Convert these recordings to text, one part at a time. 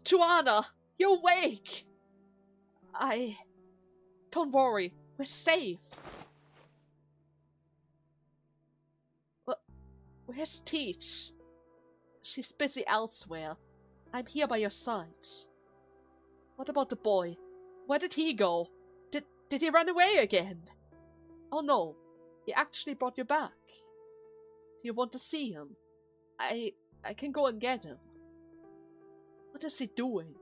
Joanna, you're awake! Don't worry, we're safe. Where's Teach? She's busy elsewhere. I'm here by your side. What about the boy? Where did he go? Did he run away again? Oh no, he actually brought you back. Do you want to see him? I can go and get him. What is he doing?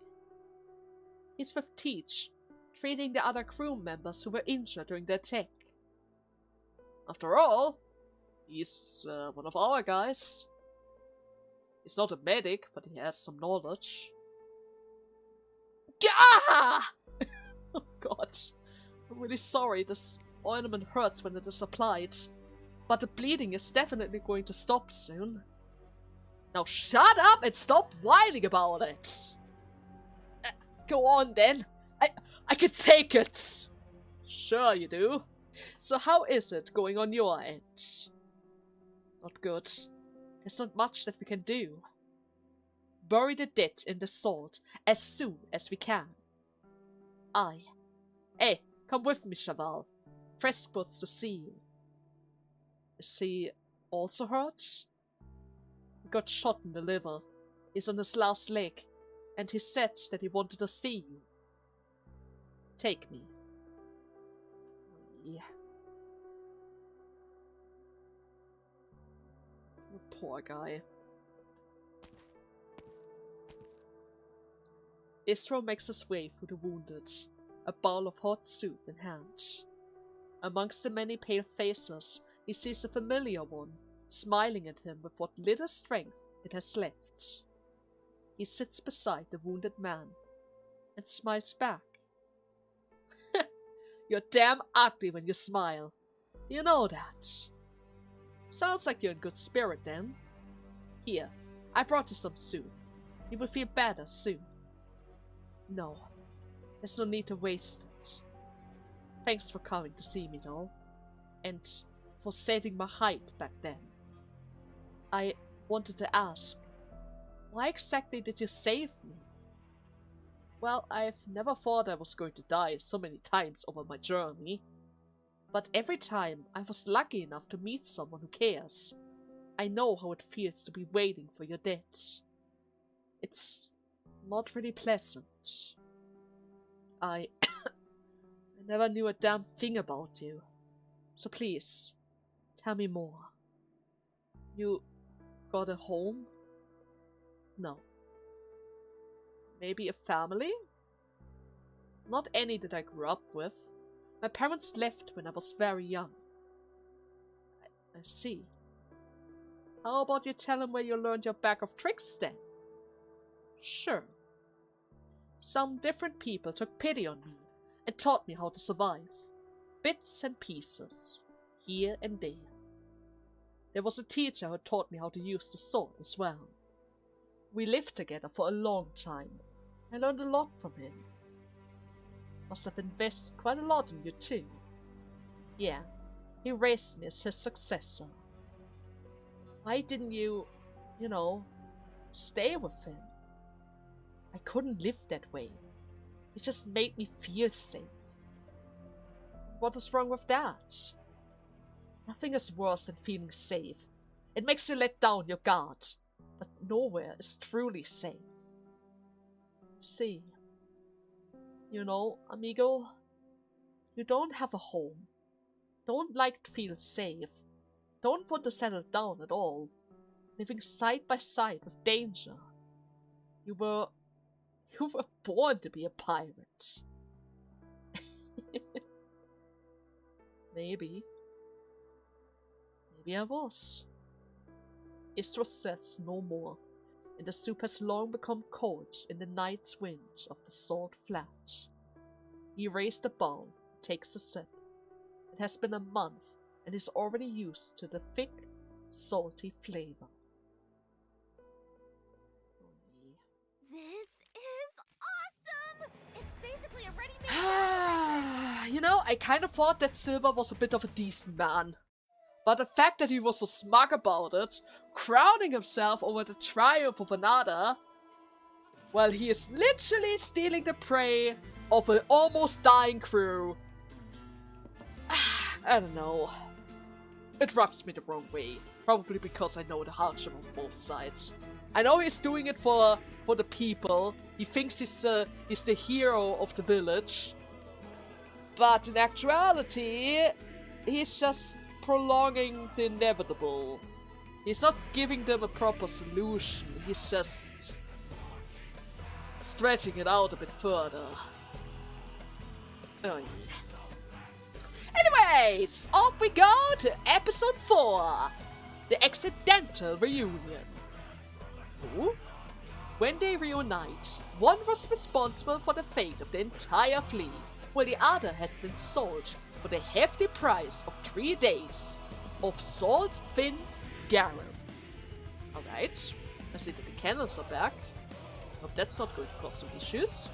He's with Teach, treating the other crew members who were injured during the attack. After all, he's one of our guys. He's not a medic, but he has some knowledge. Gah! Oh god. I'm really sorry, this ointment hurts when it is applied. But the bleeding is definitely going to stop soon. Now shut up and stop whining about it! Go on then. I can take it! Sure you do. So how is it going on your end? Not good. There's not much that we can do. Bury the dead in the salt as soon as we can. Aye. Hey, come with me, Chaval. Fresk wants to see you. Is he also hurt? He got shot in the liver. He's on his last leg, and he said that he wanted to see you. Take me. Yeah. Poor guy. Istro makes his way through the wounded, a bowl of hot soup in hand. Amongst the many pale faces, he sees a familiar one, smiling at him with what little strength it has left. He sits beside the wounded man, and smiles back. You're damn ugly when you smile. Do you know that? Sounds like you're in good spirit then. Here, I brought you some soup. You will feel better soon. No, there's no need to waste it. Thanks for coming to see me though, and for saving my hide back then. I wanted to ask, why exactly did you save me? Well, I've never thought I was going to die so many times over my journey. But every time I was lucky enough to meet someone who cares, I know how it feels to be waiting for your death. It's not really pleasant. I never knew a damn thing about you. So please, tell me more. You got a home? No. Maybe a family? Not any that I grew up with. My parents left when I was very young. I see. How about you tell him where you learned your bag of tricks then? Sure. Some different people took pity on me and taught me how to survive. Bits and pieces, here and there. There was a teacher who taught me how to use the sword as well. We lived together for a long time. I learned a lot from him. Must have invested quite a lot in you too. Yeah, he raised me as his successor. Why didn't you, stay with him? I couldn't live that way. It just made me feel safe. What is wrong with that? Nothing is worse than feeling safe. It makes you let down your guard, but nowhere is truly safe. See, amigo, you don't have a home. Don't like to feel safe. Don't want to settle down at all. Living side by side with danger. You were born to be a pirate. Maybe I was. Istro says no more, and the soup has long become cold in the night's wind of the salt flat. He raised the bowl, takes a sip. It has been a month, and is already used to the thick, salty flavor. This is awesome! It's basically a ready-made I kind of thought that Silver was a bit of a decent man. But the fact that he was so smug about it crowning himself over the triumph of another, while he is literally stealing the prey of an almost dying crew. I don't know. It rubs me the wrong way. Probably because I know the hardship on both sides. I know he's doing it for the people. He thinks he's the hero of the village. But in actuality, he's just prolonging the inevitable. He's not giving them a proper solution. He's just stretching it out a bit further. Oh, yeah. Anyways, off we go to episode 4. The Accidental Reunion. Ooh. When they reunite, one was responsible for the fate of the entire fleet, while the other had been sold for the hefty price of 3 days of salt thin garum. Alright, I see that the candles are back. Hope that's not going to cause some issues.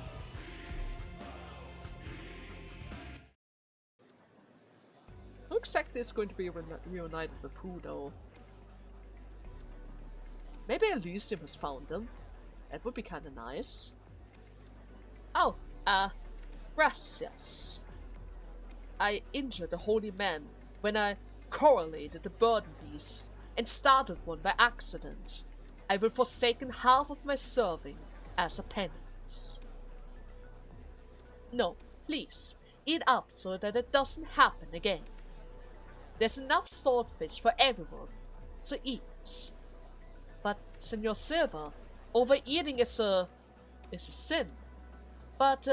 Who exactly is going to be reunited with who, though? Maybe Elysium has found them. That would be kinda nice. Oh, gracias. I injured a holy man when I correlated the burden beast and started one by accident. I will forsaken half of my serving as a penance. No, please, eat up so that it doesn't happen again. There's enough swordfish for everyone, so eat. But, Senor Silver, overeating is a sin. But,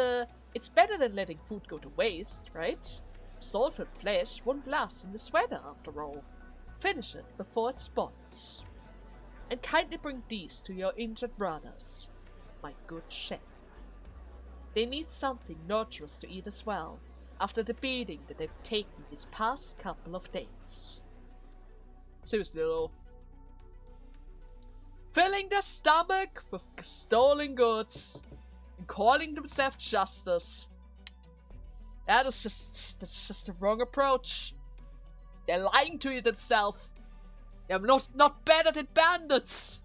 it's better than letting food go to waste, right? Salted flesh won't last in this weather, after all. Finish it before it spoils. And kindly bring these to your injured brothers, my good chef. They need something nurturous to eat as well, after the beating that they've taken these past couple of days. Seriously though. Filling their stomach with stolen goods and calling themselves justice. That's just the wrong approach. They're lying to you themselves. They're not better than bandits.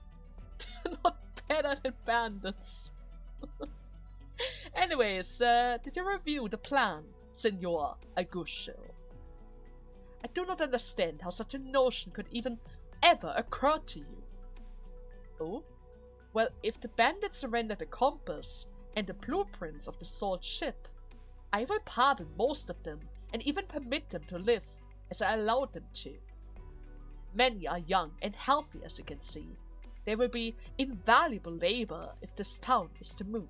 They're not better than bandits. Anyways, did you review the plan, Senor Agushil? I do not understand how such a notion could even ever occur to you. Oh? Well, if the bandits surrender the compass and the blueprints of the salt ship, I will pardon most of them and even permit them to live as I allowed them to. Many are young and healthy, as you can see. They will be invaluable labor if this town is to move.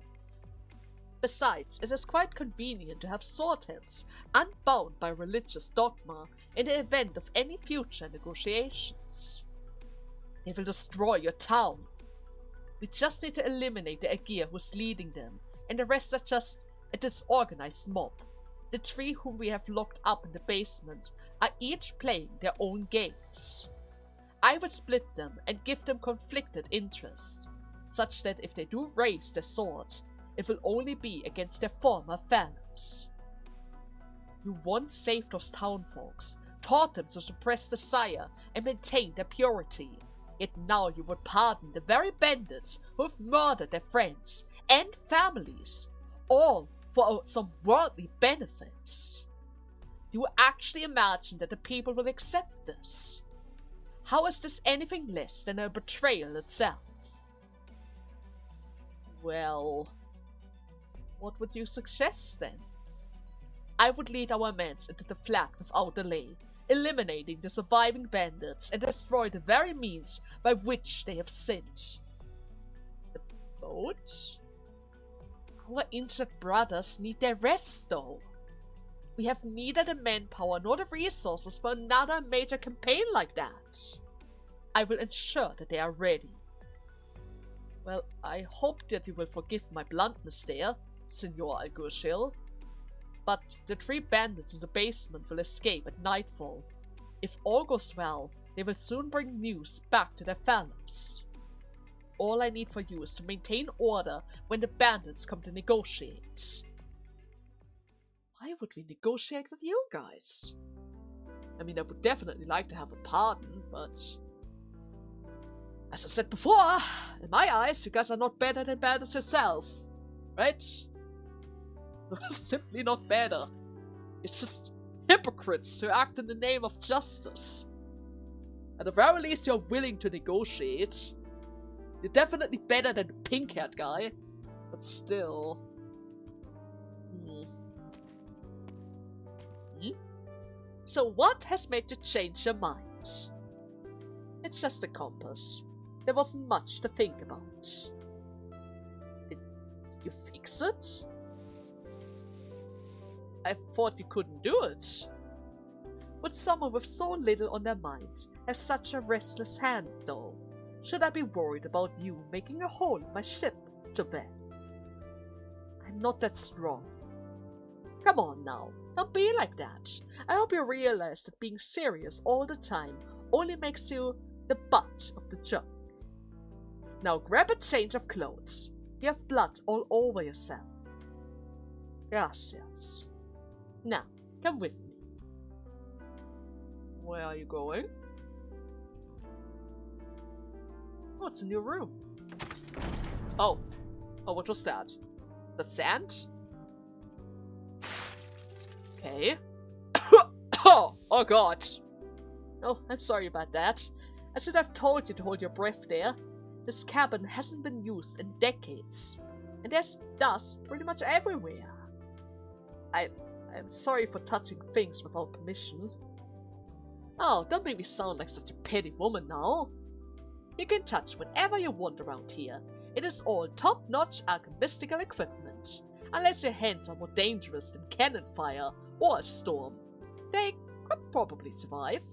Besides, it is quite convenient to have swordheads unbound by religious dogma in the event of any future negotiations. They will destroy your town. We just need to eliminate the Aegir who's leading them, and the rest are just a disorganized mob. The 3 whom we have locked up in the basement are each playing their own games. I will split them and give them conflicted interests, such that if they do raise their sword, it will only be against their former fellows. You once saved those townfolks, taught them to suppress desire and maintain their purity. Yet now you would pardon the very bandits who have murdered their friends and families, all for some worldly benefits. Do you actually imagine that the people will accept this? How is this anything less than a betrayal itself? Well, what would you suggest then? I would lead our men into the flat without delay, eliminating the surviving bandits and destroy the very means by which they have sinned. The boat? Our injured brothers need their rest, though. We have neither the manpower nor the resources for another major campaign like that. I will ensure that they are ready. Well, I hope that you will forgive my bluntness there, Senor Algushil. But the 3 bandits in the basement will escape at nightfall. If all goes well, they will soon bring news back to their fellows. All I need for you is to maintain order when the bandits come to negotiate. Why would we negotiate with you guys? I mean, I would definitely like to have a pardon, but As I said before, in my eyes, you guys are not better than Baldur's yourself. Right? Simply not better. It's just hypocrites who act in the name of justice. At the very least, you're willing to negotiate. You're definitely better than the pink-haired guy. But still... So what has made you change your mind? It's just a compass. There wasn't much to think about. Did you fix it? I thought you couldn't do it. Would someone with so little on their mind have such a restless hand, though? Should I be worried about you making a hole in my ship, Javel? I'm not that strong. Come on now, don't be like that. I hope you realize that being serious all the time only makes you the butt of the joke. Now grab a change of clothes. You have blood all over yourself. Gracias. Now, come with me. Where are you going? Oh, it's a new room. Oh, what was that? The sand? Okay. Oh god. Oh, I'm sorry about that. I should have told you to hold your breath there. This cabin hasn't been used in decades, and there's dust pretty much everywhere. I'm sorry for touching things without permission. Oh, don't make me sound like such a petty woman now. You can touch whatever you want around here. It is all top-notch alchemistical equipment. Unless your hands are more dangerous than cannon fire or a storm. They could probably survive.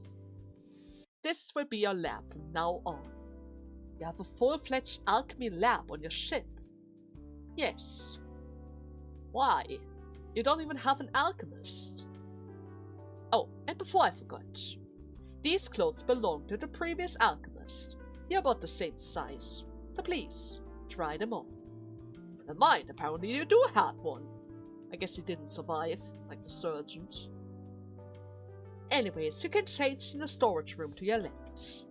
This will be your lab from now on. You have a full-fledged alchemy lab on your ship. Yes. Why? You don't even have an alchemist. Oh, and before I forgot. These clothes belong to the previous alchemist. You're about the same size. So please, try them on. Never mind, apparently you do have one. I guess he didn't survive, like the sergeant. Anyways, you can change in the storage room to your left.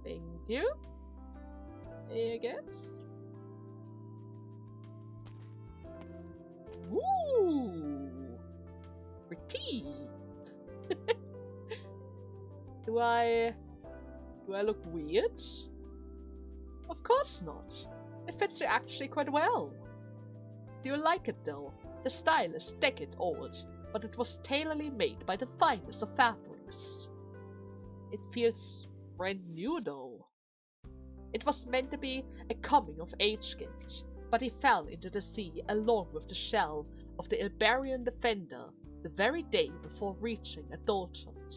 Thank you. I guess. Ooh, pretty. Do I look weird? Of course not. It fits you actually quite well. Do you like it though? The style is decade old, but it was tailorly made by the finest of fabrics. It feels brand new though. It was meant to be a coming-of-age gift, but he fell into the sea along with the shell of the Iberian defender the very day before reaching adulthood.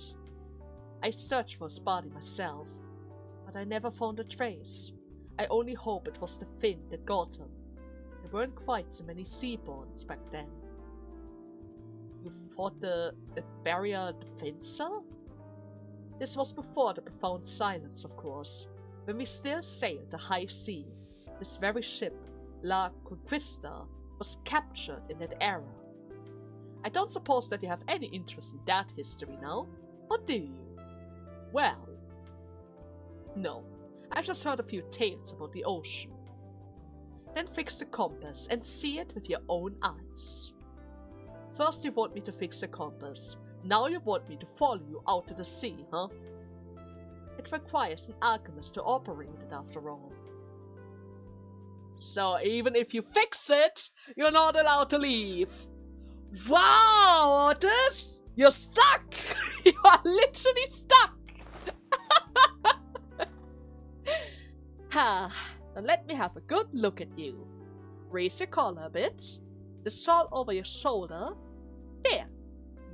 I searched for his body myself, but I never found a trace. I only hope it was the fin that got him. There weren't quite so many seaborns back then. You fought the barrier defenser? This was before the profound silence, of course, when we still sailed the high sea. This very ship, La Conquista, was captured in that era. I don't suppose that you have any interest in that history now, or do you? Well, no. I've just heard a few tales about the ocean. Then fix the compass and see it with your own eyes. First you want me to fix the compass, now you want me to follow you out to the sea, huh? It requires an alchemist to operate it after all. So even if you fix it, you're not allowed to leave. Wow, Otis! You're stuck! You are literally stuck! Ha, now let me have a good look at you. Raise your collar a bit. The shawl over your shoulder. There.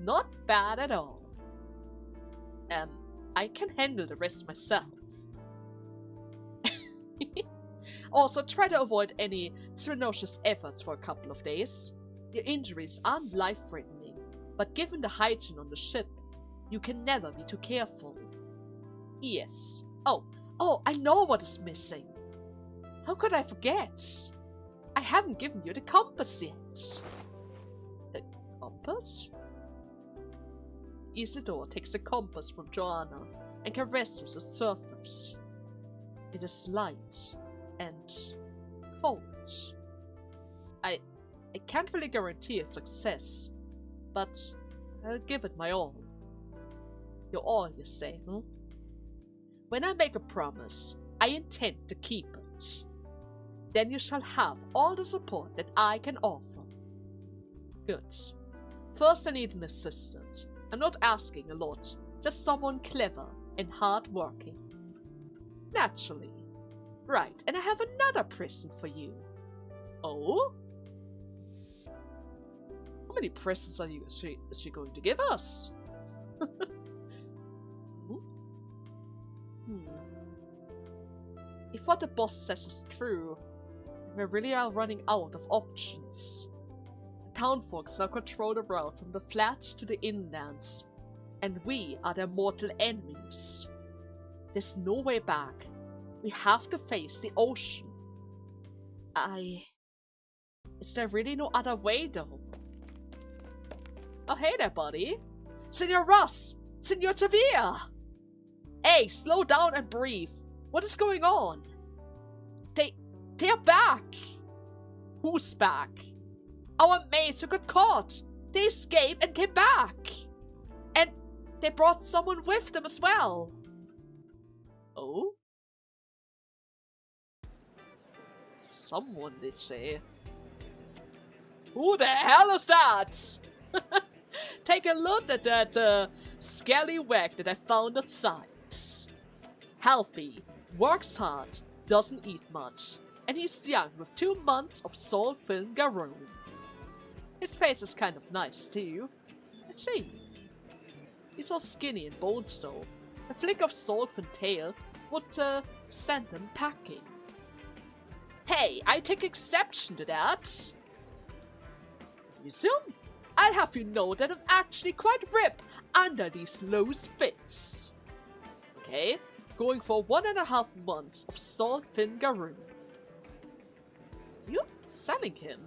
Not bad at all. I can handle the rest myself. Also, try to avoid any strenuous efforts for a couple of days. Your injuries aren't life-threatening, but given the hygiene on the ship, you can never be too careful. Yes. Oh, I know what is missing. How could I forget? I haven't given you the compass yet. The compass? Isidore takes the compass from Joanna and caresses its surface. It is light and cold. I can't really guarantee its success, but I'll give it my all. Your all, you say, hmm? When I make a promise, I intend to keep it. Then you shall have all the support that I can offer. Good. First, I need an assistant. I'm not asking a lot, just someone clever and hard-working. Naturally. Right, and I have another present for you. Oh? How many presents is she going to give us? If what the boss says is true, we really are running out of options. The townfolks now control the route from the flat to the inlands, and we are their mortal enemies. There's no way back. We have to face the ocean. Is there really no other way, though? Oh, hey there, buddy. Senor Russ! Senor Tavia! Hey, slow down and breathe. What is going on? They're back! Who's back? Our mates who got caught. They escaped and came back. And they brought someone with them as well. Oh? Someone, they say. Who the hell is that? Take a look at that scallywag that I found outside. Healthy, works hard, doesn't eat much, and he's young with 2 months of salt-filled garum. His face is kind of nice too. Let's see. He's all skinny and bones though. A flick of salt-filled tail would send him packing. Hey, I take exception to that. Resume? I'll have you know that I'm actually quite ripped under these loose fits. Okay, going for 1.5 months of salt-thin garum. You selling him?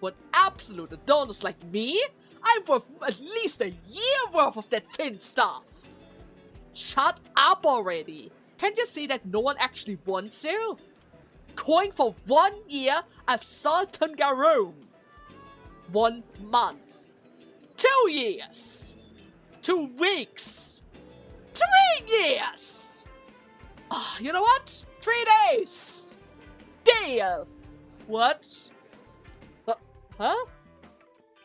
For an absolute adonis like me, I'm worth at least a year worth of that thin stuff. Shut up already. Can't you see that no one actually wants you? Going for 1 year of salt-thin garum. 1 month. 2 years. 2 weeks. 3 years. Oh, you know what? 3 days. Deal. What? Huh?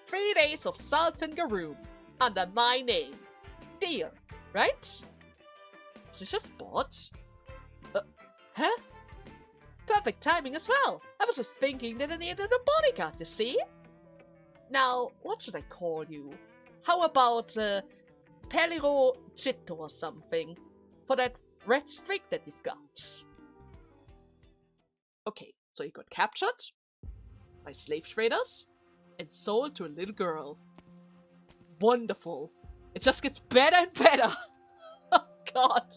3 days of salt-thin garum under my name. Deal, right? Is this a spot? Huh? Perfect timing as well. I was just thinking that I needed a bodyguard, you see? Now, what should I call you? How about, Peliro Chitto or something? For that red streak that you've got. Okay, so you got captured by slave traders and sold to a little girl. Wonderful. It just gets better and better. Oh, God.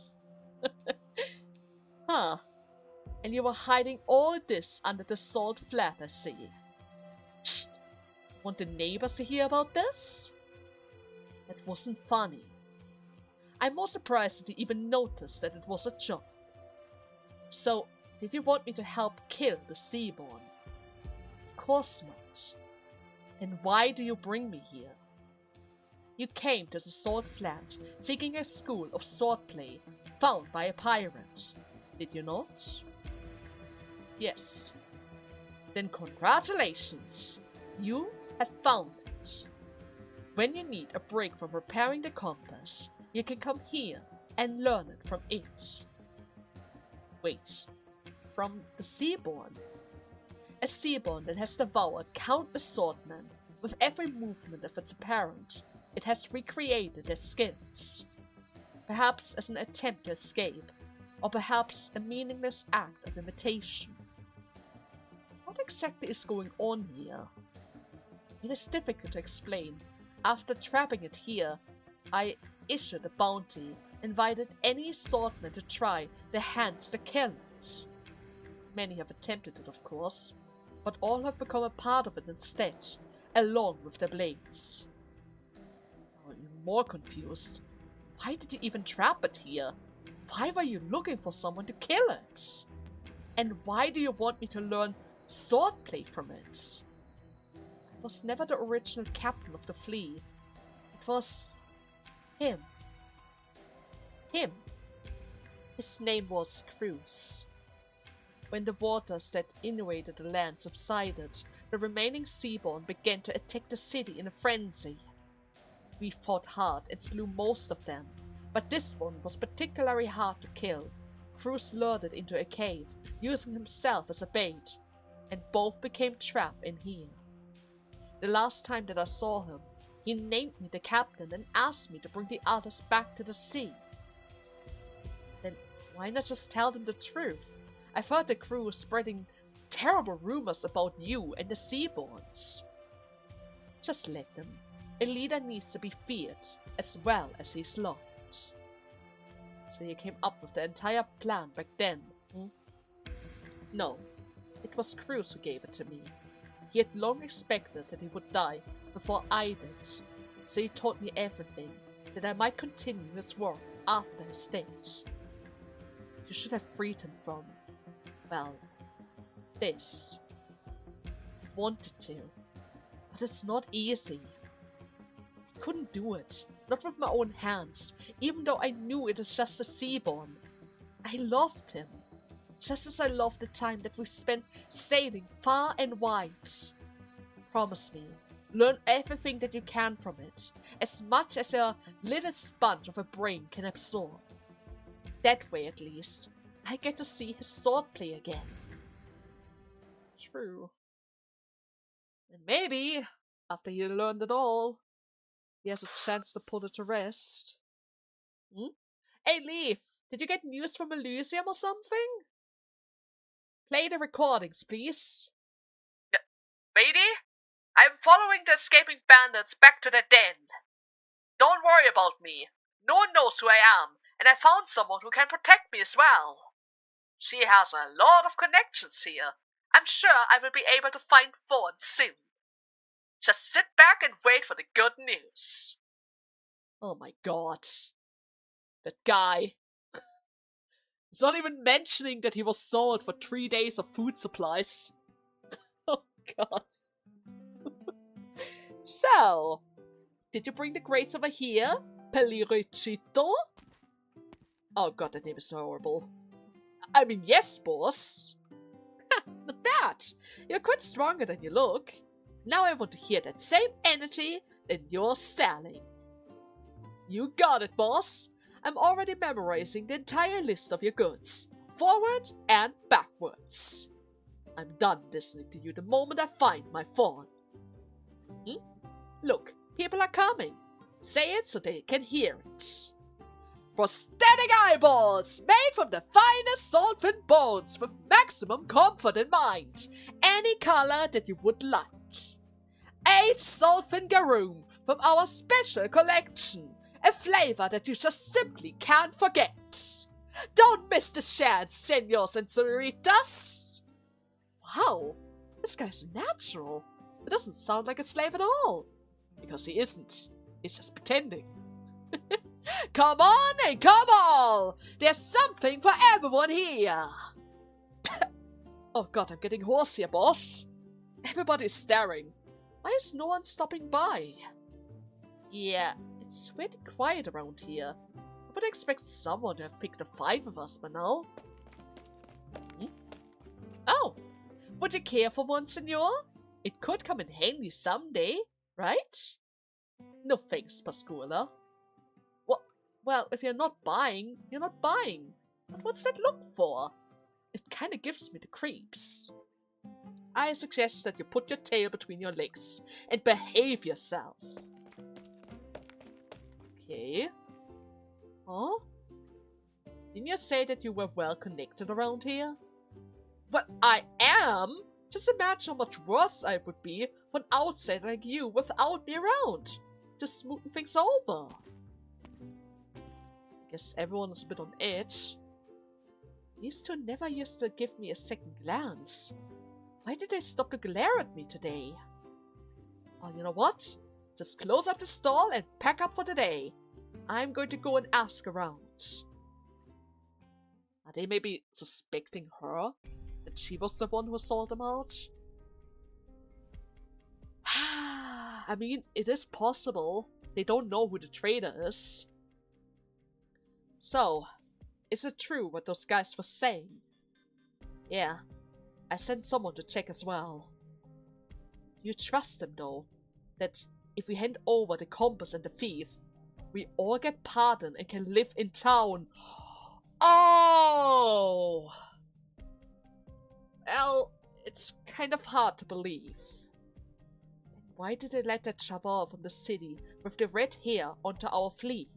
Huh. And you were hiding all this under the salt flat, I see. Shh. Want the neighbors to hear about this? That wasn't funny. I'm more surprised that you even noticed that it was a joke. So, did you want me to help kill the Seaborn? Of course not. Then why do you bring me here? You came to the Sword Flat seeking a school of swordplay found by a pirate, did you not? Yes. Then congratulations! You have found it. When you need a break from repairing the compass, you can come here and learn it from it. Wait, from the Seaborn? A Seaborn that has devoured countless swordmen with every movement of its apparent. It has recreated their skills. Perhaps as an attempt to escape, or perhaps a meaningless act of imitation. What exactly is going on here? It is difficult to explain. After trapping it here, I issued a bounty, invited any swordman to try their hands to kill it. Many have attempted it, of course, but all have become a part of it instead, along with their blades. I'm more confused. Why did you even trap it here? Why were you looking for someone to kill it? And why do you want me to learn swordplay from it? I was never the original captain of the fleet. It was him. Him. His name was Cruz. When the waters that inundated the land subsided, the remaining Seaborn began to attack the city in a frenzy. We fought hard and slew most of them, but this one was particularly hard to kill. Cruz lured it into a cave, using himself as a bait, and both became trapped in here. The last time that I saw him, he named me the captain and asked me to bring the others back to the sea. Then why not just tell them the truth? I've heard the crew spreading terrible rumors about you and the Seaborns. Just let them. A leader needs to be feared, as well as he's loved. So you came up with the entire plan back then, hmm? No, it was Cruz who gave it to me. He had long expected that he would die before I did, so he taught me everything, that I might continue his work after his death. You should have freed him from, well, this. I wanted to, but it's not easy. I couldn't do it, not with my own hands, even though I knew it is just a Seaborn. I loved him, just as I loved the time that we spent sailing far and wide. Promise me, learn everything that you can from it, as much as your little sponge of a brain can absorb. That way, at least, I get to see his swordplay again. True. And maybe, after you learned it all, he has a chance to put it to rest. Hey, Leaf, did you get news from Elysium or something? Play the recordings, please. Lady, I'm following the escaping bandits back to their den. Don't worry about me. No one knows who I am, and I found someone who can protect me as well. She has a lot of connections here. I'm sure I will be able to find Thorn soon. Just sit back and wait for the good news. Oh my god. That guy. He's not even mentioning that he was sold for 3 days of food supplies. Oh god. So, did you bring the crates over here, Peliricito? Oh god, that name is so horrible. I mean, yes, boss. Not bad. You're quite stronger than you look. Now I want to hear that same energy that you're selling. You got it, boss. I'm already memorizing the entire list of your goods, forward and backwards. I'm done listening to you the moment I find my phone. Look, people are coming. Say it so they can hear it. Prosthetic eyeballs, made from the finest Solfin bones with maximum comfort in mind. Any color that you would like. 8 Solfin garoom from our special collection. A flavor that you just simply can't forget. Don't miss the chance, senors and senoritas. Wow, this guy's natural. It doesn't sound like a slave at all. Because he isn't. He's just pretending. Come on and come all! There's something for everyone here! Oh god, I'm getting hoarse here, boss. Everybody's staring. Why is no one stopping by? Yeah, it's pretty quiet around here. I would expect someone to have picked a fight with us by now. Oh! Would you care for one, senor? It could come in handy someday, right? No thanks, Pascuala. Well, if you're not buying, you're not buying. But what's that look for? It kinda gives me the creeps. I suggest that you put your tail between your legs and behave yourself. Okay. Huh? Didn't you say that you were well connected around here? Well, I am! Just imagine how much worse I would be for an outsider like you without me around. Just smoothing things over. Guess everyone's a bit on edge. These two never used to give me a second glance. Why did they stop to glare at me today? Oh, you know what? Just close up the stall and pack up for the day. I'm going to go and ask around. they maybe suspecting her? That she was the one who sold them out? I mean, it is possible. They don't know who the traitor is. So, is it true what those guys were saying? Yeah, I sent someone to check as well. Do you trust them though? That if we hand over the compass and the thief, we all get pardoned and can live in town? Oh! Well, it's kind of hard to believe. Then why did they let that chaval from the city with the red hair onto our fleet?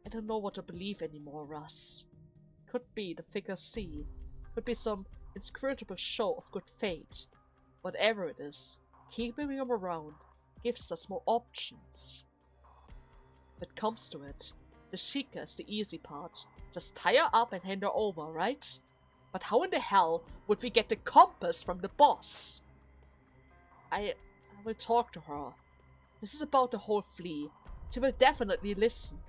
I don't know what to believe anymore, Russ. Could be the figure C. Could be some inscrutable show of good fate. Whatever it is, keeping him around gives us more options. If it comes to it, the Sheikah is the easy part. Just tie her up and hand her over, right? But how in the hell would we get the compass from the boss? I will talk to her. This is about the whole flea. She will definitely listen.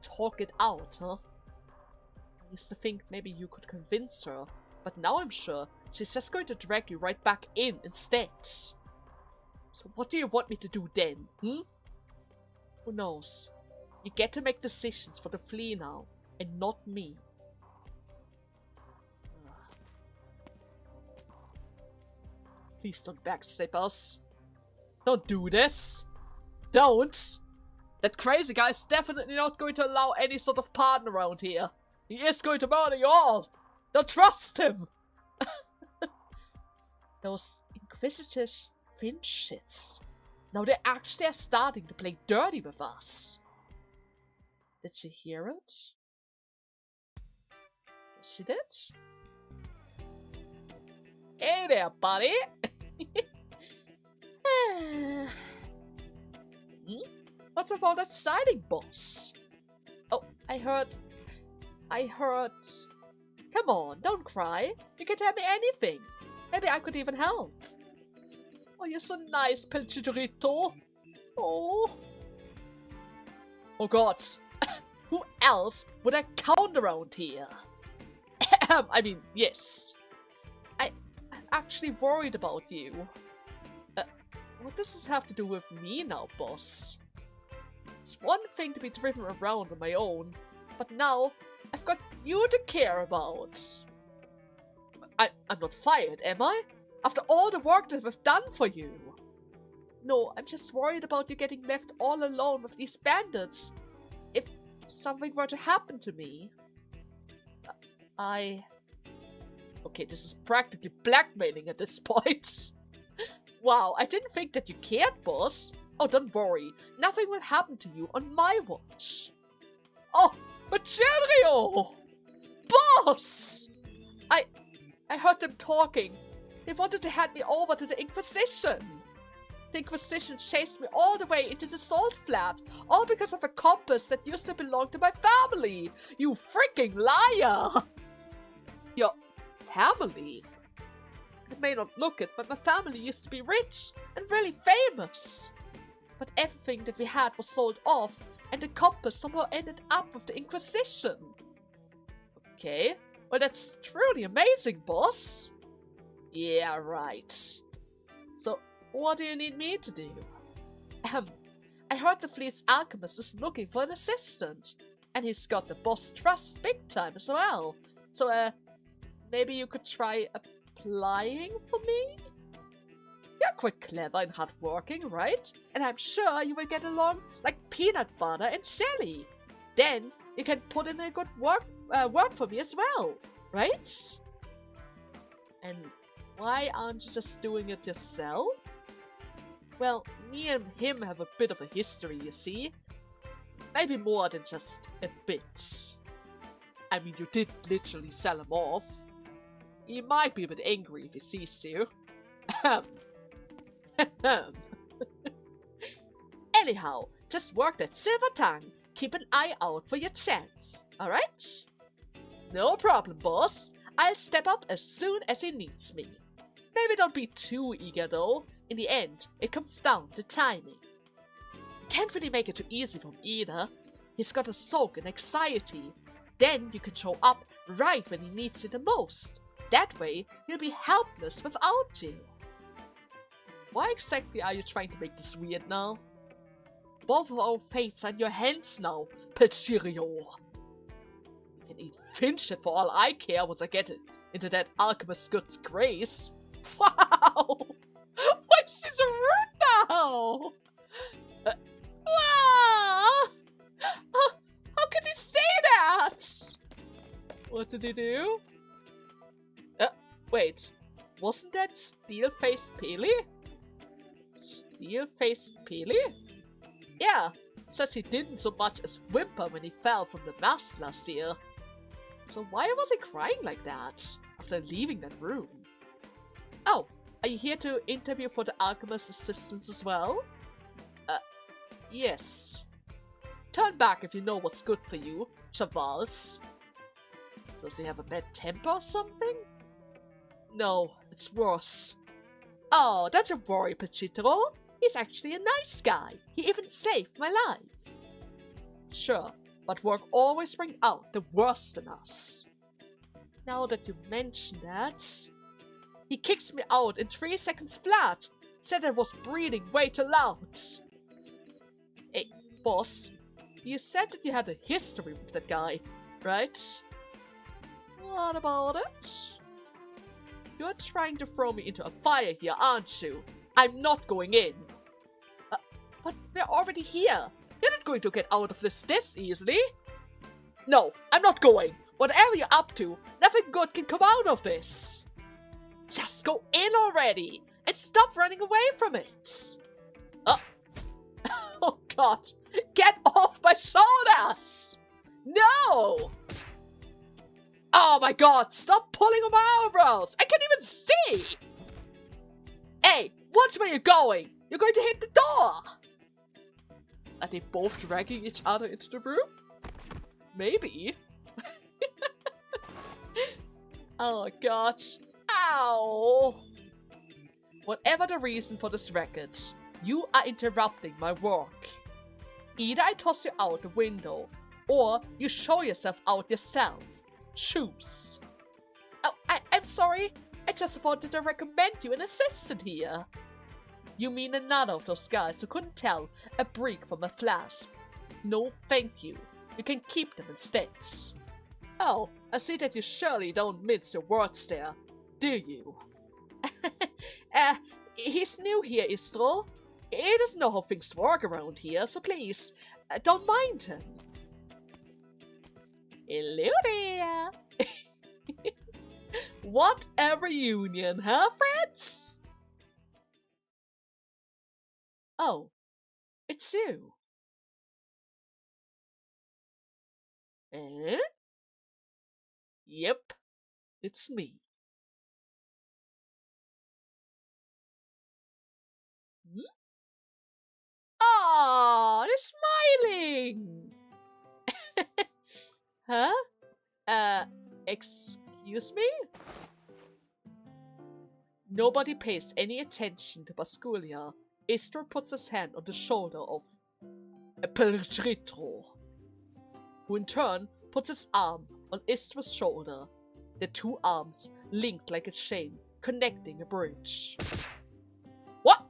Talk it out, huh? I used to think maybe you could convince her, but now I'm sure she's just going to drag you right back in instead. So what do you want me to do then, Who knows? You get to make decisions for the flea now, and not me. Please don't backstep us. Don't do this. Don't. That crazy guy is definitely not going to allow any sort of pardon around here. He is going to murder you all. Don't trust him. Those inquisitive Finchits. Now they actually are starting to play dirty with us. Did she hear it? Yes, she did. Hey there, buddy. What's with all that siding, boss? Oh, I heard... Come on, don't cry. You can tell me anything. Maybe I could even help. Oh, you're so nice, Pelchidorito. Oh. Oh god. Who else would I count around here? I mean, yes. I'm actually worried about you. What does this have to do with me now, boss? It's one thing to be driven around on my own, but now I've got you to care about. I'm not fired, am I? After all the work that I've done for you. No, I'm just worried about you getting left all alone with these bandits. If something were to happen to me. Okay, this is practically blackmailing at this point. Wow, I didn't think that you cared, boss. Oh, don't worry. Nothing will happen to you on my watch. Oh, Macherio! Boss! I heard them talking. They wanted to hand me over to the Inquisition. The Inquisition chased me all the way into the Salt Flat, all because of a compass that used to belong to my family. You freaking liar! Your family? It may not look it, but my family used to be rich and really famous. But everything that we had was sold off, and the compass somehow ended up with the Inquisition. Okay, well that's truly amazing, boss. Yeah, right. So, what do you need me to do? I heard the Fleet's alchemist is looking for an assistant, and he's got the boss trust big time as well. So, maybe you could try applying for me? You're quite clever and hardworking, right? And I'm sure you will get along like peanut butter and jelly. Then you can put in a good word for me as well, right? And why aren't you just doing it yourself? Well, me and him have a bit of a history, you see. Maybe more than just a bit. I mean, you did literally sell him off. He might be a bit angry if he sees you. Anyhow, just work that silver tongue. Keep an eye out for your chance, alright? No problem, boss. I'll step up as soon as he needs me. Maybe don't be too eager though. In the end, it comes down to timing. You can't really make it too easy for him either. He's got to soak in anxiety. Then you can show up right when he needs you the most. That way, he'll be helpless without you. Why exactly are you trying to make this weird now? Both of our fates are in your hands now, Petchirio. You can eat Finchit for all I care once I get into that alchemist's good grace. Wow! Why is she so rude now? Wow! How could he say that? What did he do? Wait. Wasn't that Steel-Faced Pele? Steel-Faced Pele? Yeah, says he didn't so much as whimper when he fell from the mast last year. So why was he crying like that after leaving that room? Oh, are you here to interview for the alchemist assistants as well? Yes. Turn back if you know what's good for you, Chavals. Does he have a bad temper or something? No, it's worse. Oh, don't you worry, Pachitro. He's actually a nice guy. He even saved my life. Sure, but work always bring out the worst in us. Now that you mention that... He kicks me out in 3 seconds flat. Said I was breathing way too loud. Hey, boss. You said that you had a history with that guy, right? What about it? You're trying to throw me into a fire here, aren't you? I'm not going in. But we're already here. You're not going to get out of this easily. No, I'm not going. Whatever you're up to, nothing good can come out of this. Just go in already and stop running away from it. Oh god, get off my shoulders! No! Oh my god, stop pulling on my eyebrows! I can't even see! Hey, watch where you're going! You're going to hit the door! Are they both dragging each other into the room? Maybe. Oh god. Ow! Whatever the reason for this record, you are interrupting my work. Either I toss you out the window, or you show yourself out yourself. Choose. Oh, I'm sorry. I just wanted to recommend you an assistant here. You mean another of those guys who couldn't tell a brick from a flask? No, thank you. You can keep them instead. Oh, I see that you surely don't mince your words there, do you? He's new here, Istro. He doesn't know how things work around here, so please, don't mind him. Hello there. What a reunion, huh, friends? Oh, it's you. Eh? Yep, it's me. Hmm? Oh, they're smiling! Huh? Excuse me? Nobody pays any attention to Basculia. Istro puts his hand on the shoulder of Pelritro, who in turn puts his arm on Istro's shoulder. The two arms linked like a chain, connecting a bridge. What?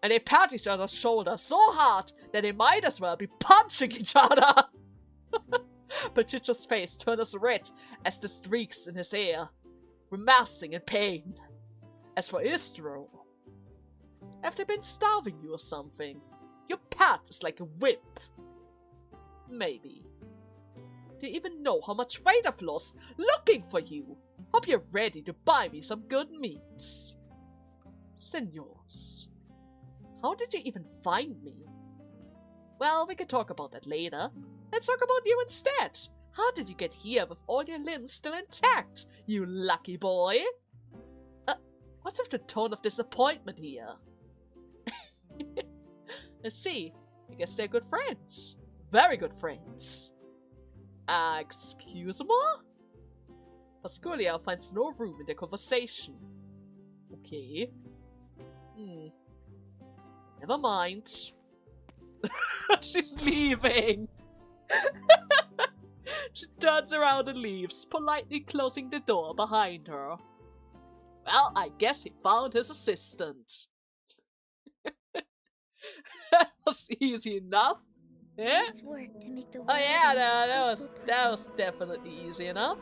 And they pat each other's shoulders so hard that they might as well be punching each other. Pachicho's face turns red as the streaks in his hair, grimacing in pain. As for Istro, have they been starving you or something? Your pat is like a whip. Maybe. Do you even know how much weight I've lost looking for you? Hope you're ready to buy me some good meats. Senors, how did you even find me? Well, we can talk about that later. Let's talk about you instead. How did you get here with all your limbs still intact, you lucky boy? What's with the tone of disappointment here? Let's see. I guess they're good friends. Very good friends. Excuse me? Pasculia finds no room in the conversation. Okay. Never mind. She's leaving. She turns around and leaves, politely closing the door behind her. Well, I guess he found his assistant. That was easy enough. Yeah? Let's work to make the Oh yeah, world that was definitely easy enough.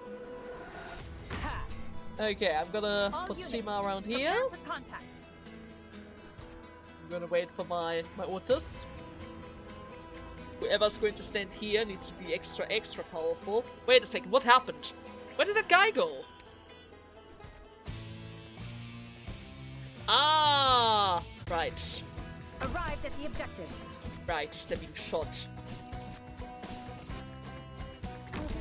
Okay, I'm gonna put Seema around here. I'm gonna wait for my orders. Whoever's going to stand here needs to be extra powerful. Wait a second, what happened? Where did that guy go? Ah, right. Arrived at the objective. Right, they're being shot.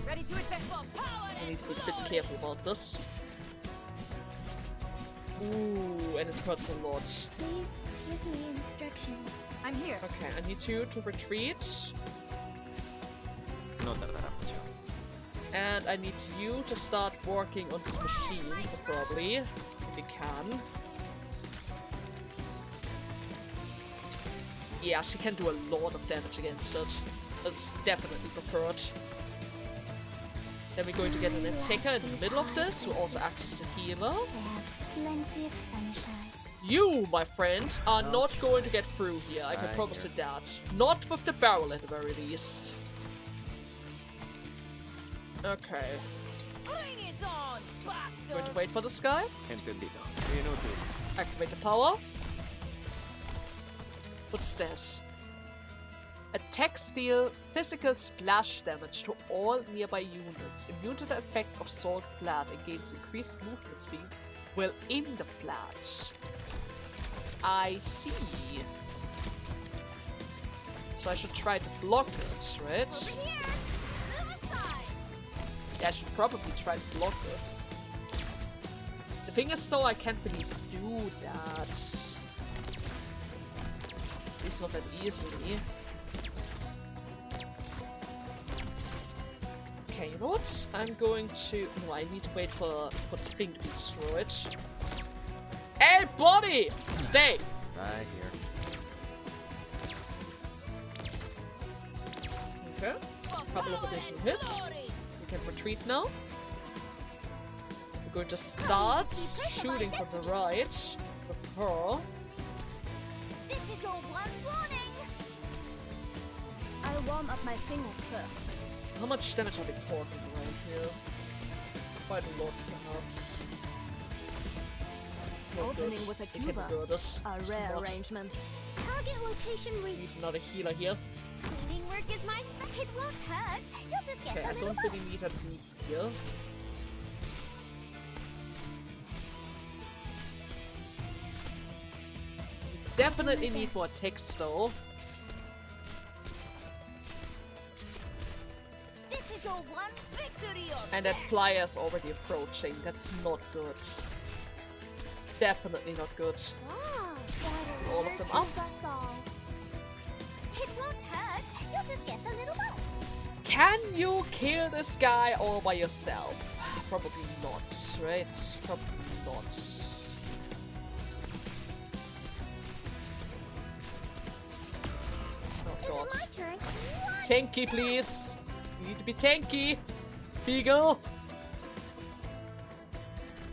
Ready to advance. I need to be a bit careful about this. Ooh, and it hurts a lot. Please give me instructions. I'm here. Okay, I need you to retreat. And I need you to start working on this machine, preferably, if you can. Yeah, she can do a lot of damage against it. That's definitely preferred. Then we're going to get an attacker in the middle of this, who also acts as a healer. Plenty of sunshine. You, my friend, are not going to get through here, I can promise you that. Not with the barrel at the very least. Okay. Bring it on, bastard. Going to wait for this guy. Activate the power. What's this? Attack deal physical splash damage to all nearby units. Immune to the effect of Salt Flat and gains increased movement speed while in the flat. I see. So I should try to block it, right? Over here. Yeah, I should probably try to block it. The thing is though, I can't really do that. It's not that easily. Okay, you know what? I'm going to... No, I need to wait for the thing to be destroyed. Hey, buddy! Stay! Right here. Okay. Couple of additional hits. We can retreat now. We're going to start shooting from the right with her. This is your one warning. I'll warm up my fingers first. How much damage are we talking around here? Quite a lot, perhaps. It's not good. Opening with a We can tuba. do this. A It's too rare much. arrangement. Target location Need reached. another healer here. Cleaning work is my spec. It won't hurt. You'll just get Okay, a I little don't really boost. need her to be here. Definitely need more text though. This is your one victory or And that flyer is already approaching. That's not good. Definitely not good. Wow, All of them up. It won't hurt. You'll just get a little buzz. Can you kill this guy all by yourself? Probably not, right? Probably not. Oh god. My turn. Tanky, please. You need to be tanky. Beagle.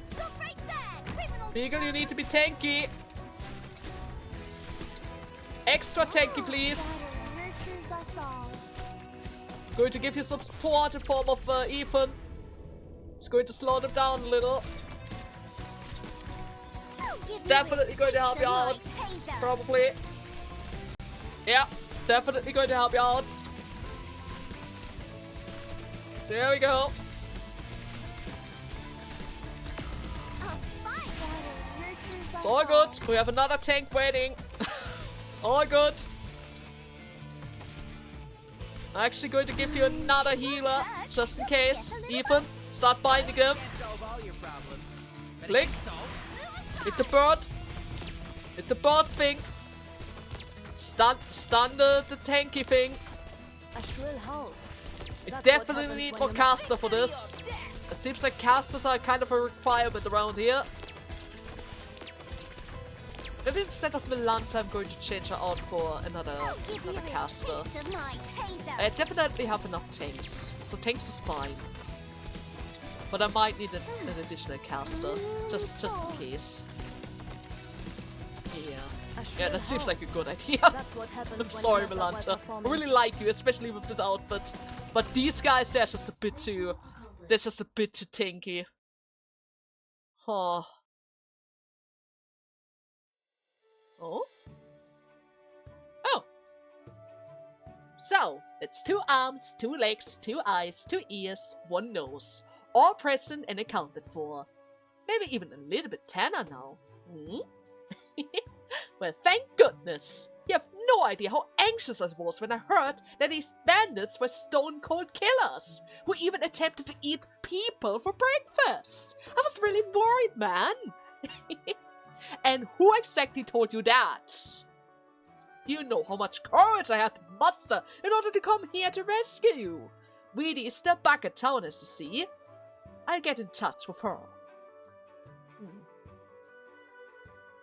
Stop right there, criminal. Beagle, you need to be tanky. Extra tanky, please. Nurtures us all. I'm going to give you some support in form of Ethan. It's going to slow them down a little. It's definitely going to help you out. Probably. Yeah, definitely going to help you out. There we go. It's all good. We have another tank waiting. It's all good. I'm actually going to give you another healer, just in case. Ethan, start binding him. Click. Hit the bird. Hit the bird thing. Stun the tanky thing. A shrill howl. We That's what definitely happens need when more you're caster for this. It seems like casters are kind of a requirement around here. Maybe instead of Milanta, I'm going to change her out for another caster. I definitely have enough tanks, so tanks is fine. But I might need an additional caster, just in case. Yeah, that seems like a good idea. I'm sorry, Milanta. I really like you, especially with this outfit. But these guys, they're just a bit too tanky. Huh. Oh? Oh. So, it's 2 arms, 2 legs, 2 eyes, 2 ears, 1 nose. All present and accounted for. Maybe even a little bit tanner now. Hmm? Well, thank goodness! You have no idea how anxious I was when I heard that these bandits were stone-cold killers, who even attempted to eat people for breakfast. I was really worried, man. And who exactly told you that? Do you know how much courage I had to muster in order to come here to rescue you? Weedy is still back at town, as you see. I'll get in touch with her.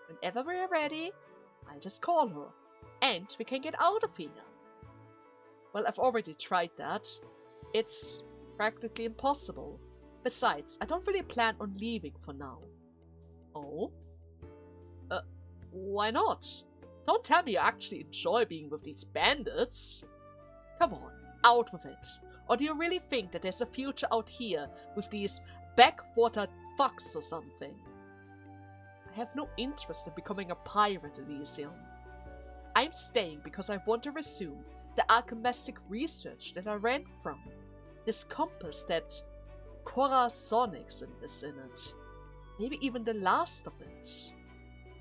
Whenever we're ready, I'll just call her, and we can get out of here. Well, I've already tried that. It's practically impossible. Besides, I don't really plan on leaving for now. Oh? Why not? Don't tell me you actually enjoy being with these bandits. Come on, out with it. Or do you really think that there's a future out here with these backwater fucks or something? I have no interest in becoming a pirate, Elysium. I'm staying because I want to resume the alchemistic research that I ran from. This compass that Corazonics is in it. Maybe even the last of it.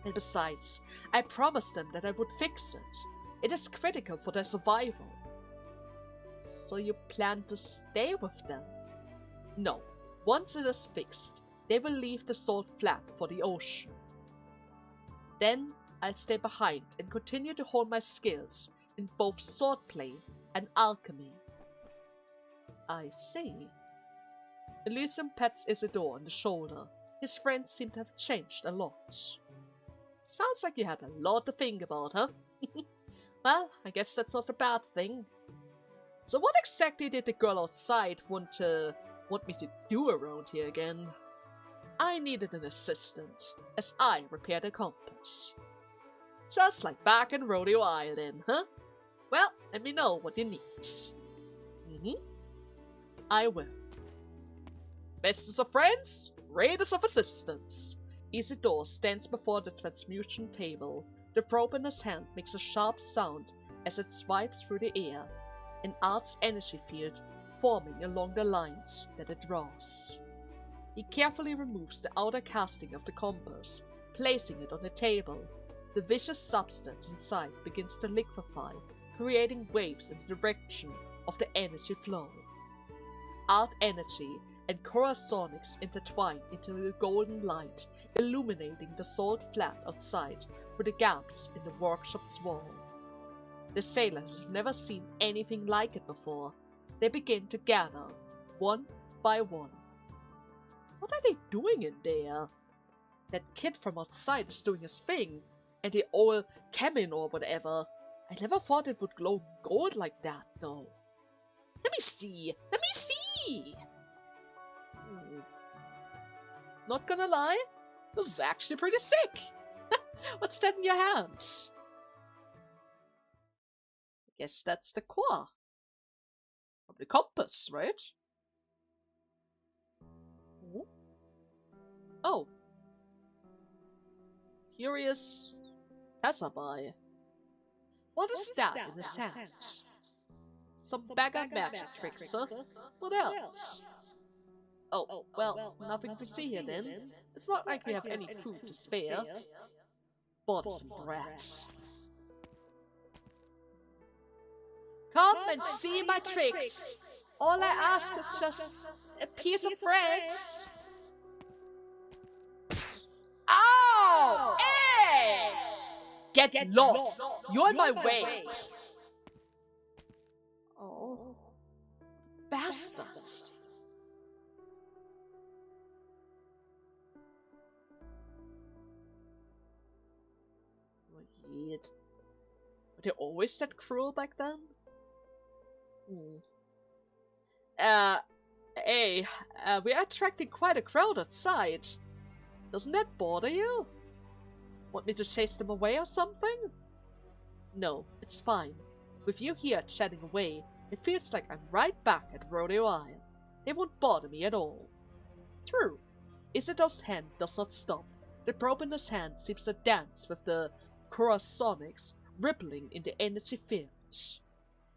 And besides, I promised them that I would fix it. It is critical for their survival. So you plan to stay with them? No. Once it is fixed, they will leave the salt flat for the ocean. Then I'll stay behind and continue to hone my skills in both swordplay and alchemy. I see. Elysium pats Isidore on the shoulder. His friends seem to have changed a lot. Sounds like you had a lot to think about, huh? Well, I guess that's not a bad thing. So what exactly did the girl outside want me to do around here again? I needed an assistant, as I repaired a compass. Just like back in Rodeo Island, huh? Well, let me know what you need. I will. Bestest of friends, greatest of assistants. Isidore stands before the transmutation table. The probe in his hand makes a sharp sound as it swipes through the air, an art's energy field forming along the lines that it draws. He carefully removes the outer casting of the compass, placing it on the table. The viscous substance inside begins to liquefy, creating waves in the direction of the energy flow. Art energy and Corazonics intertwine into the golden light, illuminating the salt flat outside through the gaps in the workshop's wall. The sailors have never seen anything like it before. They begin to gather, one by one. What are they doing in there? That kid from outside is doing his thing, and the old cabin or whatever. I never thought it would glow gold like that, though. Let me see! Let me see! Not gonna lie, this is actually pretty sick. What's that in your hands? I guess that's the core. Of the compass, right? Oh. Curious passerby. What is that in his hand? Some beggar magic tricks, huh? What else? Oh, well, nothing to see here then. It's not like we have any food to spare. Bothersome brats. Come and see my tricks. All I ask is just a piece of bread. Ow! Hey! Get lost! You're in my way! Oh. Bastards! yet. Were they always that cruel back then? Hey, we are attracting quite a crowd outside. Doesn't that bother you? Want me to chase them away or something? No, it's fine. With you here chatting away, it feels like I'm right back at Rodeo Isle. They won't bother me at all. True. Isidore's hand does not stop. The probe in his hand seems to dance with the Coruscanics rippling in the energy fields.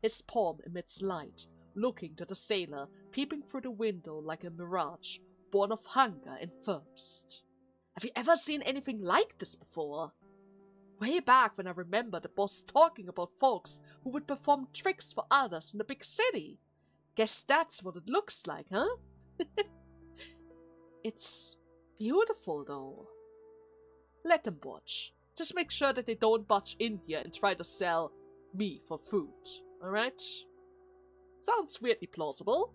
His palm emits light, looking to the sailor, peeping through the window like a mirage, born of hunger and thirst. Have you ever seen anything like this before? Way back when I remember the boss talking about folks who would perform tricks for others in the big city. Guess that's what it looks like, huh? It's beautiful, though. Let them watch. Just make sure that they don't budge in here and try to sell me for food, alright? Sounds weirdly plausible.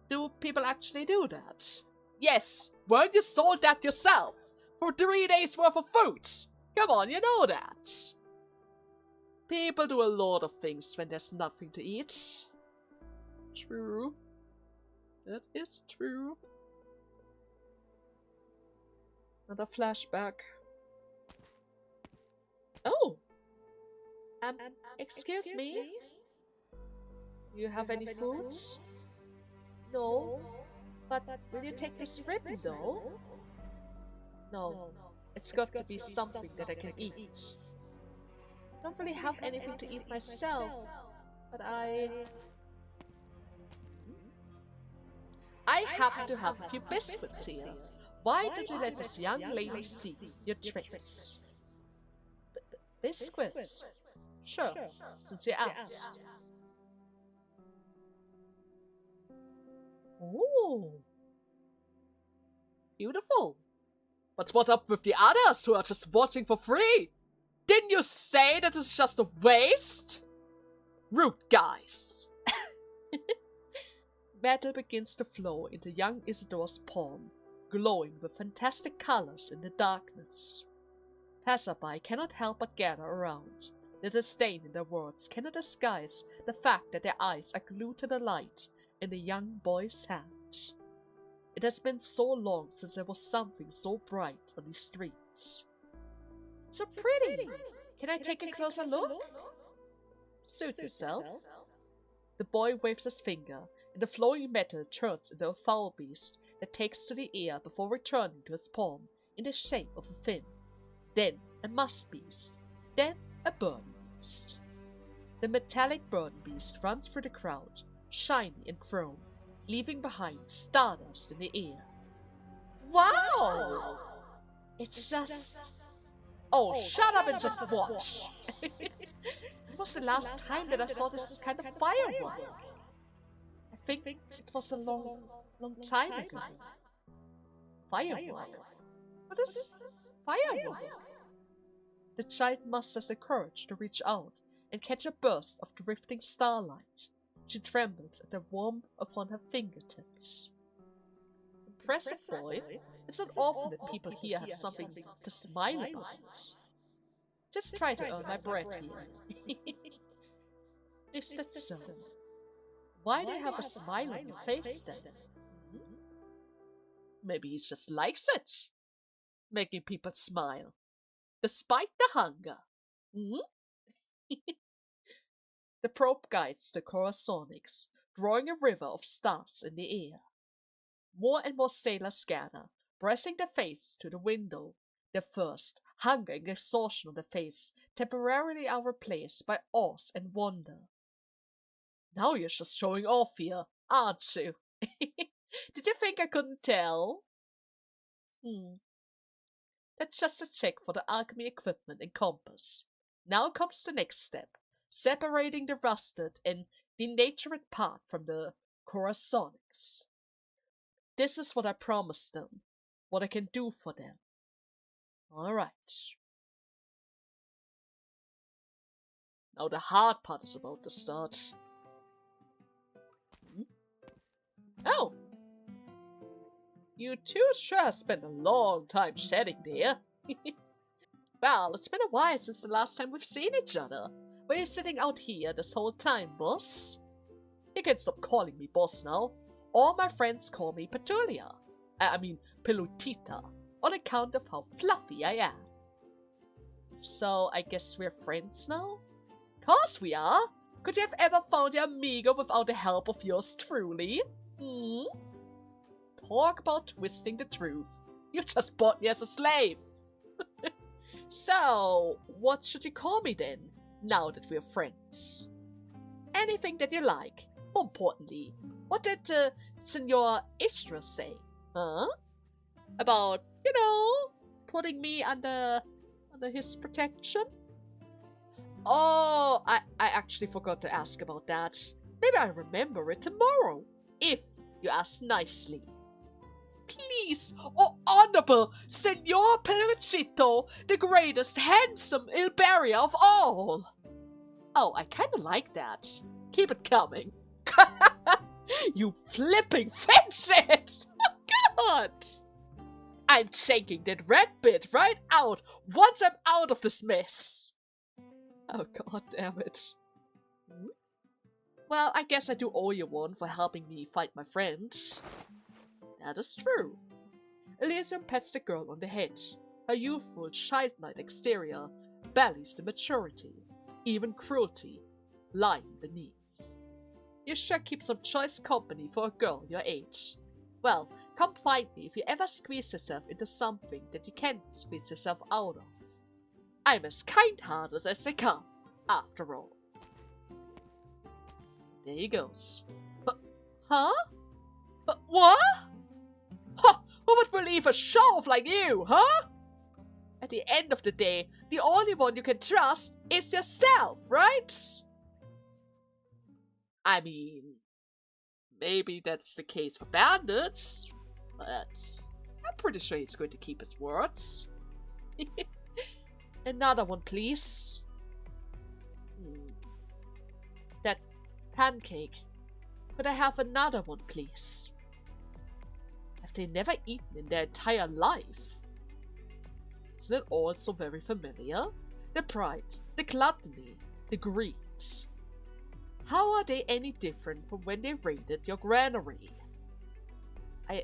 Do people actually do that? Yes, weren't you sold that yourself? For 3 days worth of food? Come on, you know that. People do a lot of things when there's nothing to eat. True. That is true. Another flashback. Oh! Excuse me? Do you have any food? No. But will you take this ribbon, though? No. It's got to be something that I can eat. I don't really have anything to eat myself, but I happen to have a few biscuits here. Why don't you let this young lady see your tricks? Biscuits? Sure, since you asked. Ooh. Beautiful. But what up with the others who are just watching for free? Didn't you say that it's just a waste? Rude guys. Metal begins to flow into young Isidore's palm, glowing with fantastic colors in the darkness. Passerby cannot help but gather around. The disdain in their words cannot disguise the fact that their eyes are glued to the light in the young boy's hand. It has been so long since there was something so bright on these streets. It's so pretty! Can I take a closer look? Suit yourself. The boy waves his finger, and the flowing metal turns into a foul beast that takes to the air before returning to his palm in the shape of a fin. Then a musk beast. Then a burden beast. The metallic burden beast runs through the crowd, shiny and chrome, leaving behind stardust in the air. Wow! It's just... Oh, shut up and just watch! It was the last time that I saw this kind of firework. I think it was a long time ago. Firework? What is firework? The child musters the courage to reach out and catch a burst of drifting starlight. She trembles at the warmth upon her fingertips. Impressive, boy. It's not often that people here have something to smile about. Just try to earn my bread here. Is that so? Why do you have a smile on your face then? Maybe he just likes it. Making people smile. Despite the hunger. The probe guides the Coruscanics, drawing a river of stars in the air. More and more sailors gather, pressing their face to the window. Their thirst, hunger, and exhaustion on their face temporarily are replaced by awe and wonder. Now you're just showing off here, aren't you? Did you think I couldn't tell? That's just a check for the alchemy equipment and compass. Now comes the next step, separating the rusted and denatured part from the Coruscanics. This is what I promised them, what I can do for them. Alright. Now the hard part is about to start. Oh! You two sure spent a long time chatting there. Well, it's been a while since the last time we've seen each other. Were you sitting out here this whole time, boss? You can stop calling me boss now. All my friends call me Petulia. Pelutita, on account of how fluffy I am. So, I guess we're friends now? Course we are! Could you have ever found your amigo without the help of yours truly? Talk about twisting the truth. You just bought me as a slave. So, what should you call me then, now that we're friends? Anything that you like. More importantly, what did Senor Istra say? Huh? About, putting me under his protection? Oh, I actually forgot to ask about that. Maybe I'll remember it tomorrow, if you ask nicely. Please, oh honorable Senor Peluchito, the greatest handsome Ilberia of all. Oh, I kinda like that. Keep it coming. You flipping fidget! Oh god! I'm shaking that red bit right out once I'm out of this mess. Oh god damn it. Well, I guess I do owe you one for helping me fight my friend. That is true. Elysium pats the girl on the head. Her youthful, childlike exterior bellies the maturity, even cruelty, lying beneath. You sure keep some choice company for a girl your age. Well, come find me if you ever squeeze yourself into something that you can't squeeze yourself out of. I'm as kind-hearted as they come, after all. There he goes. Huh? What? Huh, who would believe a show-off like you, huh? At the end of the day, the only one you can trust is yourself, right? I mean, maybe that's the case for bandits, but I'm pretty sure he's going to keep his words. Another one, please. That pancake. Could I have another one, please? Have they never eaten in their entire life? Isn't it all so very familiar? The pride, the gluttony, the greed. How are they any different from when they raided your granary? I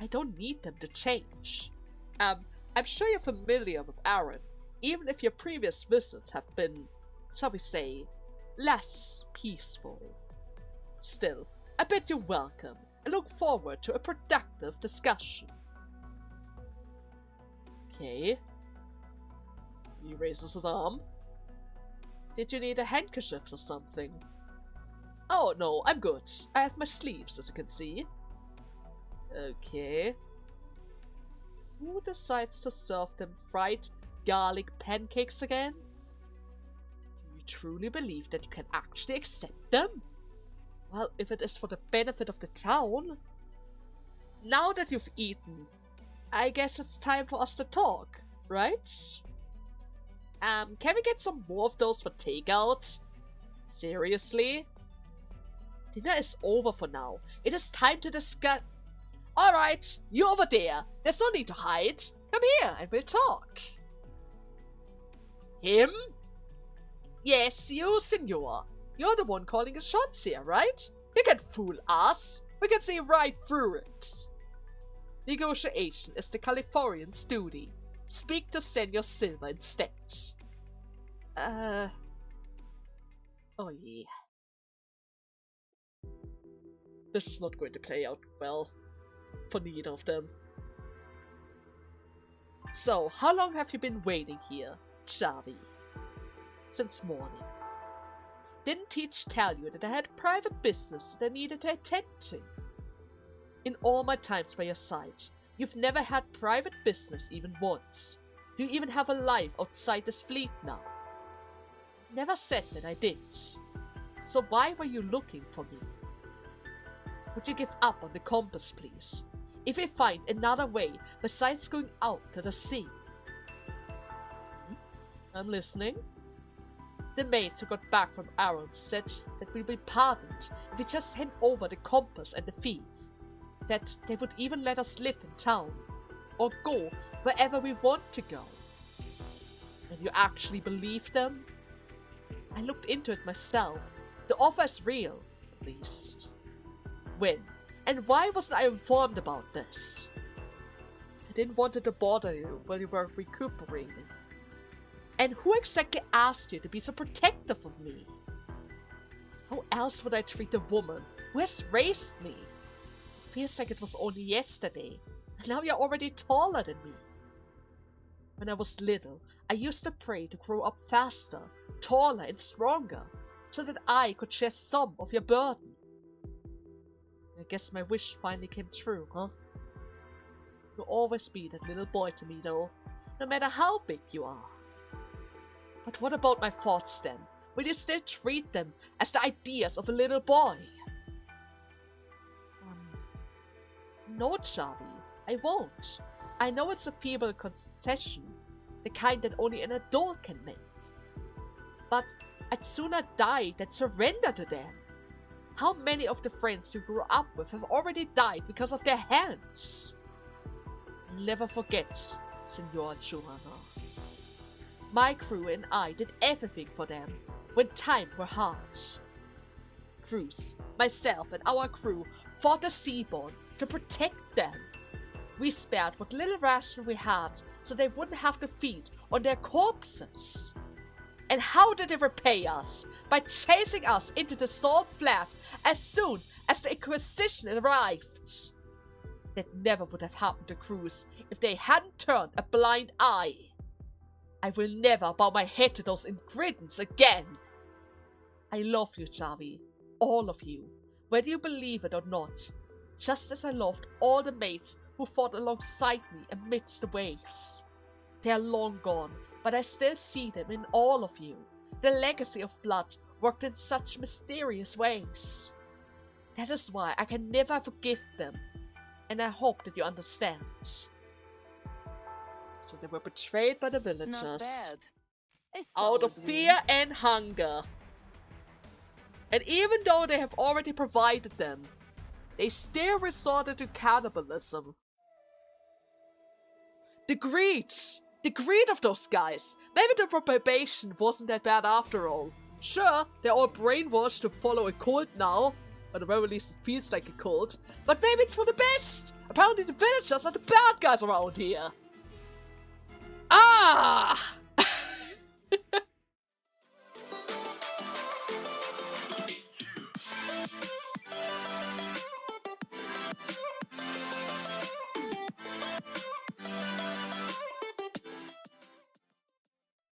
don't need them to change. I'm sure you're familiar with Aaron, even if your previous visits have been, shall we say, less peaceful. Still, I bid you welcome and look forward to a productive discussion. Okay. He raises his arm. Did you need a handkerchief or something? Oh no, I'm good. I have my sleeves, as you can see. Okay. Who decides to serve them fried garlic pancakes again? Do you truly believe that you can actually accept them? Well, if it is for the benefit of the town. Now that you've eaten, I guess it's time for us to talk, right? Can we get some more of those for takeout? Seriously? Dinner is over for now. It is time to discuss. Alright, you over there. There's no need to hide. Come here and we'll talk. Him? Yes, you, senor. You're the one calling the shots here, right? You can't fool us. We can see right through it. Negotiation is the Californian's duty. Speak to Senor Silva instead. Oh yeah. This is not going to play out well for neither of them. So, how long have you been waiting here, Chavi? Since morning. Didn't Teach tell you that I had private business that I needed to attend to? In all my times by your side, you've never had private business even once. Do you even have a life outside this fleet now? Never said that I did. So why were you looking for me? Would you give up on the compass, please? If we find another way besides going out to the sea. I'm listening. The mates who got back from Aaron said that we'll be pardoned if we just hand over the compass and the thief. That they would even let us live in town, or go wherever we want to go. you actually believe them? I looked into it myself. The offer is real, at least. When? And why wasn't I informed about this? I didn't want it to bother you while you were recuperating. And who exactly asked you to be so protective of me? How else would I treat a woman who has raised me? It feels like it was only yesterday, and now you're already taller than me. When I was little, I used to pray to grow up faster, taller and stronger, so that I could share some of your burden. I guess my wish finally came true, huh? You'll always be that little boy to me, though, no matter how big you are. But what about my thoughts then? Will you still treat them as the ideas of a little boy? No, Javi, I won't. I know it's a feeble concession, the kind that only an adult can make. But I'd sooner die than surrender to them. How many of the friends you grew up with have already died because of their hands? I'll never forget, Senor Johanna. My crew and I did everything for them when times were hard. Cruz, myself, and our crew fought the seaborne to protect them. We spared what little ration we had so they wouldn't have to feed on their corpses. And how did they repay us? By chasing us into the salt flat as soon as the Inquisition arrived. That never would have happened to Cruz if they hadn't turned a blind eye. I will never bow my head to those ingredients again. I love you, Javi. All of you. Whether you believe it or not. Just as I loved all the mates who fought alongside me amidst the waves. They are long gone, but I still see them in all of you. The legacy of blood worked in such mysterious ways. That is why I can never forgive them. And I hope that you understand. So they were betrayed by the villagers. Not bad. Out of fear and hunger. And even though they have already provided them, they still resorted to cannibalism. The greed of those guys. Maybe the probation wasn't that bad after all. Sure, they're all brainwashed to follow a cult now. At the very least, it feels like a cult. But maybe it's for the best. Apparently the villagers are the bad guys around here. Ah!